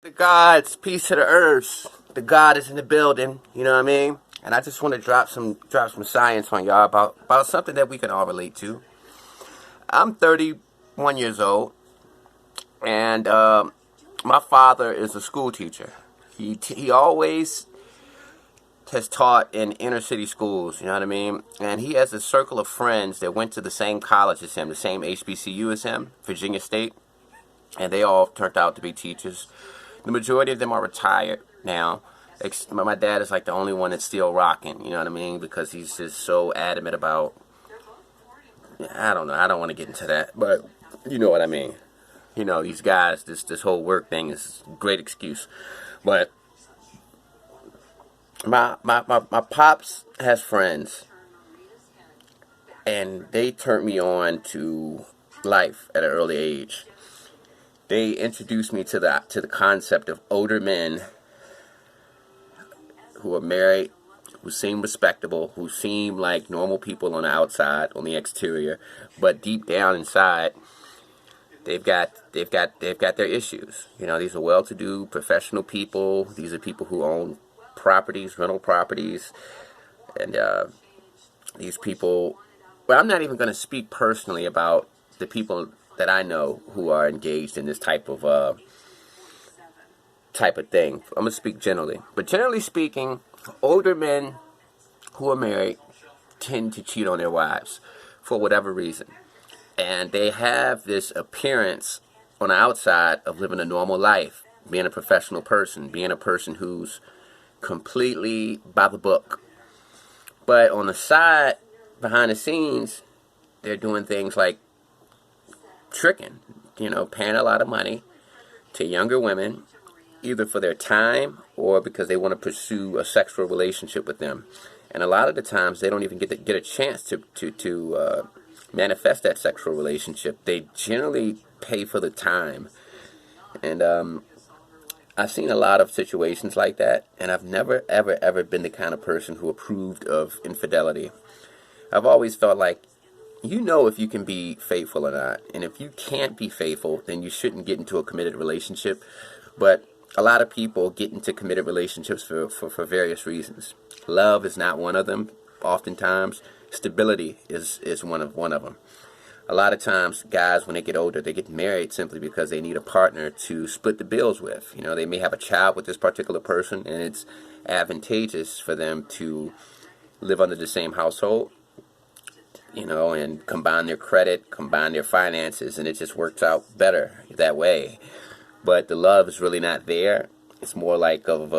The gods, peace to the earth. The God is in the building. You know what I mean? And I just want to drop some science on y'all about something that we can all relate to. I'm 31 years old, and my father is a school teacher. He always has taught in inner city schools. You know what I mean? And he has a circle of friends that went to the same college as him, the same HBCU as him, Virginia State, and they all turned out to be teachers. The majority of them are retired now. My dad is like the only one that's still rocking, you know what I mean? Because he's just so adamant about, I don't know, I don't want to get into that, but you know what I mean. You know, these guys, this whole work thing is a great excuse. But my pops has friends, and they turned me on to life at an early age. They introduced me to the concept of older men who are married, who seem respectable, who seem like normal people on the outside, on the exterior, but deep down inside, they've got their issues. You know, these are well-to-do professional people. These are people who own properties, rental properties, and these people. Well, I'm not even going to speak personally about the people that I know who are engaged in this type of thing. I'm gonna speak generally, but generally speaking, older men who are married tend to cheat on their wives for whatever reason, and they have this appearance on the outside of living a normal life, being a professional person, being a person who's completely by the book, but on the side, behind the scenes, they're doing things like tricking, you know, paying a lot of money to younger women, either for their time or because they want to pursue a sexual relationship with them. And a lot of the times they don't even get a chance to manifest that sexual relationship. They generally pay for the time. And I've seen a lot of situations like that, and I've never, ever been the kind of person who approved of infidelity. I've always felt like, you know, if you can be faithful or not. And if you can't be faithful, then you shouldn't get into a committed relationship. But a lot of people get into committed relationships for various reasons. Love is not one of them. Oftentimes, stability is one of them. A lot of times, guys, when they get older, they get married simply because they need a partner to split the bills with. You know, they may have a child with this particular person, and it's advantageous for them to live under the same household, you know, and combine their credit, combine their finances, and it just works out better that way. But the love is really not there. It's more like of,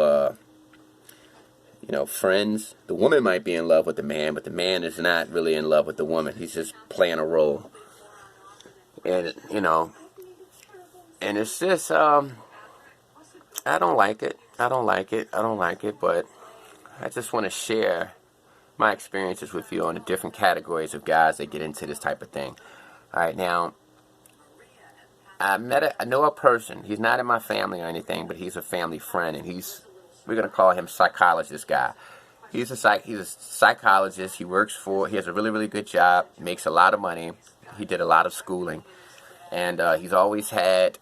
you know, friends. The woman might be in love with the man, but the man is not really in love with the woman. He's just playing a role. And, you know, and it's just, I don't like it. I don't like it, but I just want to share my experiences with you on the different categories of guys that get into this type of thing. All right, now, I know a person. He's not in my family or anything, but he's a family friend, and we're gonna call him psychologist guy. He's a psychologist. He has a really, really good job, makes a lot of money. He did a lot of schooling, and he's always had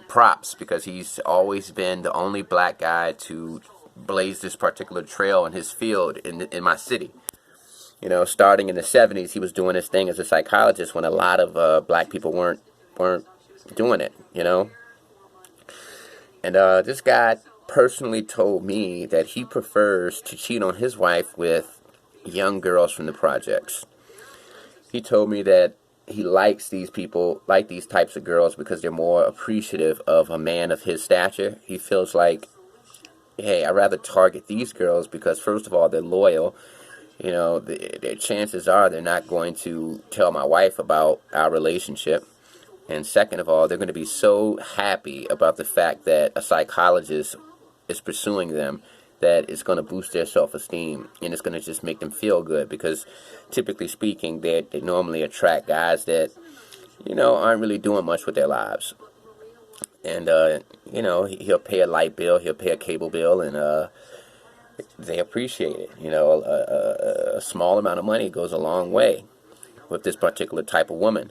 props because he's always been the only black guy to blaze this particular trail in his field in my city. You know, starting in the 70s, he was doing his thing as a psychologist when a lot of black people weren't doing it, you know. And this guy personally told me that he prefers to cheat on his wife with young girls from the projects. He told me that he likes these people, like these types of girls, because they're more appreciative of a man of his stature. He feels like, hey, I'd rather target these girls because, first of all, they're loyal. You know, their chances are they're not going to tell my wife about our relationship. And second of all, they're going to be so happy about the fact that a psychologist is pursuing them that it's going to boost their self-esteem, and it's going to just make them feel good because, typically speaking, they normally attract guys that, you know, aren't really doing much with their lives. And, you know, he'll pay a light bill, he'll pay a cable bill, and they appreciate it. You know, a small amount of money goes a long way with this particular type of woman.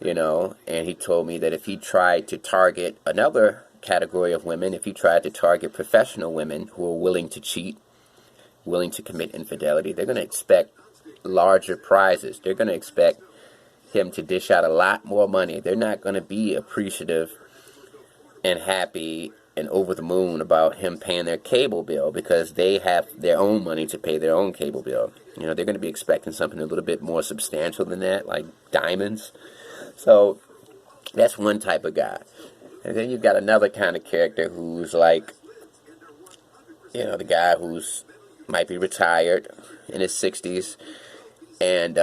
You know, and he told me that if he tried to target another category of women, if he tried to target professional women who are willing to cheat, willing to commit infidelity, they're going to expect larger prizes. They're going to expect him to dish out a lot more money. They're not going to be appreciative and happy and over the moon about him paying their cable bill, because they have their own money to pay their own cable bill. You know, they're going to be expecting something a little bit more substantial than that, like diamonds. So that's one type of guy. And then you've got another kind of character who's like, you know, the guy who's might be retired in his 60s, and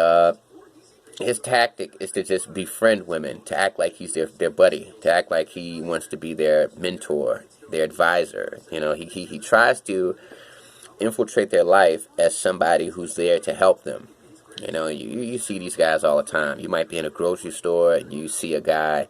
his tactic is to just befriend women, to act like he's their buddy, to act like he wants to be their mentor, their advisor. You know, he tries to infiltrate their life as somebody who's there to help them. You know, you see these guys all the time. You might be in a grocery store and you see a guy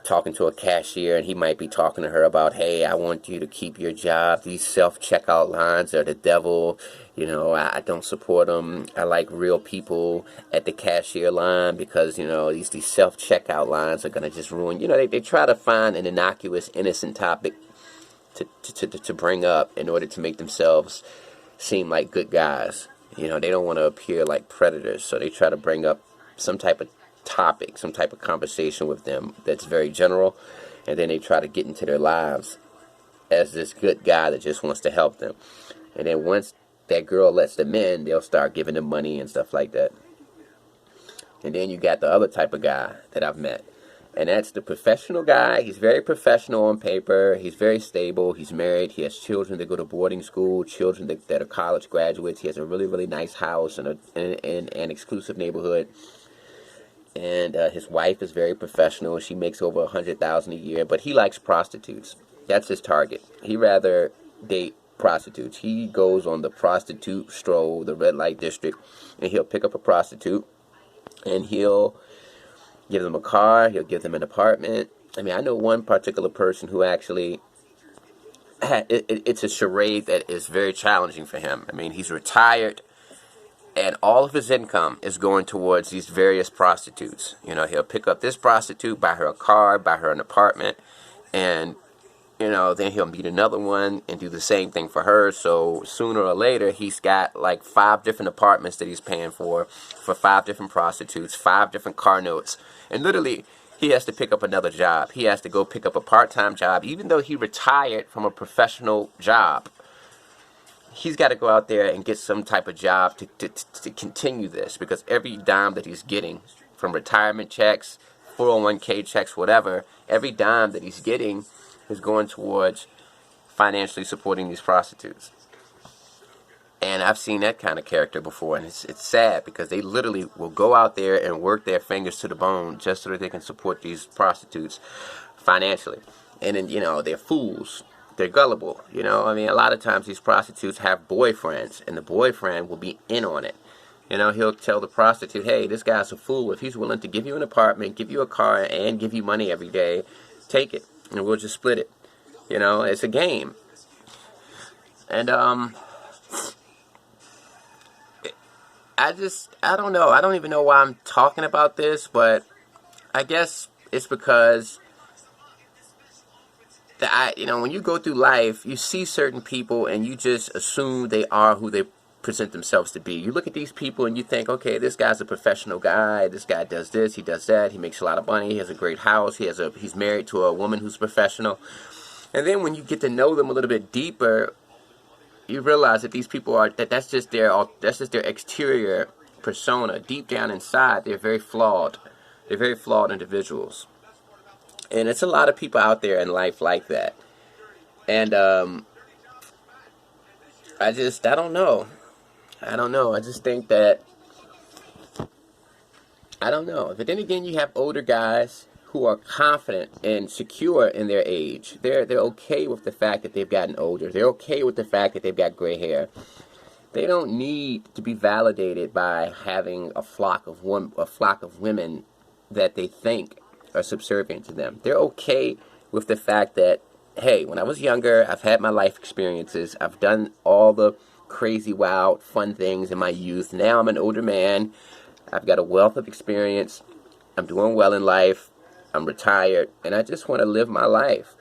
talking to a cashier, and he might be talking to her about, hey, I want you to keep your job. These self-checkout lines are the devil. You know, I don't support them. I like real people at the cashier line, because, you know, these self-checkout lines are going to just ruin. You know, they try to find an innocuous, innocent topic to bring up in order to make themselves seem like good guys. You know, they don't want to appear like predators, so they try to bring up some type of topic, some type of conversation with them that's very general, and then they try to get into their lives as this good guy that just wants to help them. And then once that girl lets them in, they'll start giving them money and stuff like that. And then you got the other type of guy that I've met, and that's the professional guy. He's very professional on paper. He's very stable. He's married. He has children that go to boarding school, children that are college graduates. He has a really, really nice house in an exclusive neighborhood. And his wife is very professional. She makes over $100,000 a year, but he likes prostitutes. That's his target. He rather date prostitutes. He goes on the prostitute stroll, the red light district, and he'll pick up a prostitute, and he'll give them a car. He'll give them an apartment. I mean, I know one particular person who actually it's a charade that is very challenging for him. I mean, he's retired, and all of his income is going towards these various prostitutes. You know, he'll pick up this prostitute, buy her a car, buy her an apartment, and, you know, then he'll meet another one and do the same thing for her. So sooner or later, he's got like 5 different apartments that he's paying for 5 different prostitutes, 5 different car notes. And literally, he has to pick up another job. He has to go pick up a part-time job, even though he retired from a professional job. He's got to go out there and get some type of job to continue this, because every dime that he's getting from retirement checks, 401k checks, whatever, every dime that he's getting is going towards financially supporting these prostitutes. And I've seen that kind of character before, and it's sad, because they literally will go out there and work their fingers to the bone just so that they can support these prostitutes financially. And then, you know, they're fools. They're gullible, you know. I mean, a lot of times these prostitutes have boyfriends, and the boyfriend will be in on it. You know, he'll tell the prostitute, hey, this guy's a fool. If he's willing to give you an apartment, give you a car, and give you money every day, take it, and we'll just split it. You know, it's a game. And, I don't know. I don't even know why I'm talking about this, but I guess it's because you know, when you go through life, you see certain people and you just assume they are who they present themselves to be. You look at these people and you think, okay, this guy's a professional guy. This guy does this, he does that. He makes a lot of money. He has a great house. He's married to a woman who's professional. And then when you get to know them a little bit deeper, you realize that these people that's just their exterior persona. Deep down inside, they're very flawed. They're very flawed individuals. And it's a lot of people out there in life like that. And I don't know. I just think that, I don't know. But then again, you have older guys who are confident and secure in their age. They're okay with the fact that they've gotten older. They're okay with the fact that they've got gray hair. They don't need to be validated by having a flock of women that they think are subservient to them. They're okay with the fact that, hey, when I was younger, I've had my life experiences. I've done all the crazy, wild, fun things in my youth. Now I'm an older man. I've got a wealth of experience. I'm doing well in life. I'm retired, and I just want to live my life.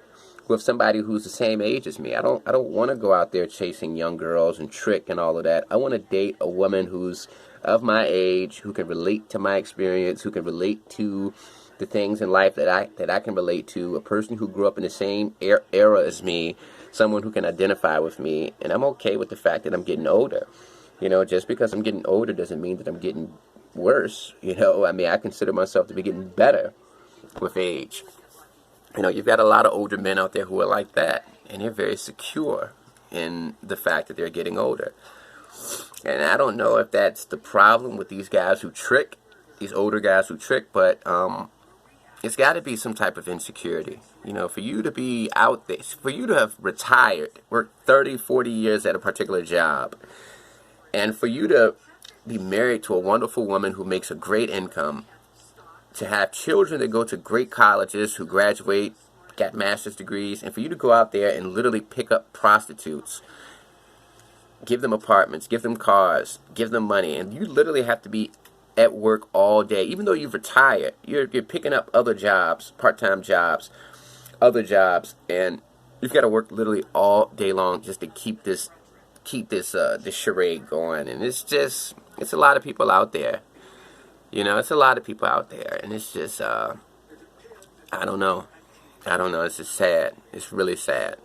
with somebody who's the same age as me. I don't want to go out there chasing young girls and trick and all of that. I want to date a woman who's of my age, who can relate to my experience, who can relate to the things in life that I can relate to, a person who grew up in the same era as me, someone who can identify with me, and I'm okay with the fact that I'm getting older. You know, just because I'm getting older doesn't mean that I'm getting worse. You know, I mean, I consider myself to be getting better with age. You know, you've got a lot of older men out there who are like that, and they're very secure in the fact that they're getting older. And I don't know if that's the problem with these guys who trick, these older guys who trick, but it's got to be some type of insecurity. You know, for you to be out there, for you to have retired, worked 30, 40 years at a particular job, and for you to be married to a wonderful woman who makes a great income, to have children that go to great colleges, who graduate, got master's degrees, and for you to go out there and literally pick up prostitutes, give them apartments, give them cars, give them money, and you literally have to be at work all day. Even though you've retired, you're picking up other jobs, part-time jobs, other jobs, and you've got to work literally all day long just to keep this charade going. And it's a lot of people out there. You know, it's a lot of people out there, and it's just I don't know. It's just sad. It's really sad.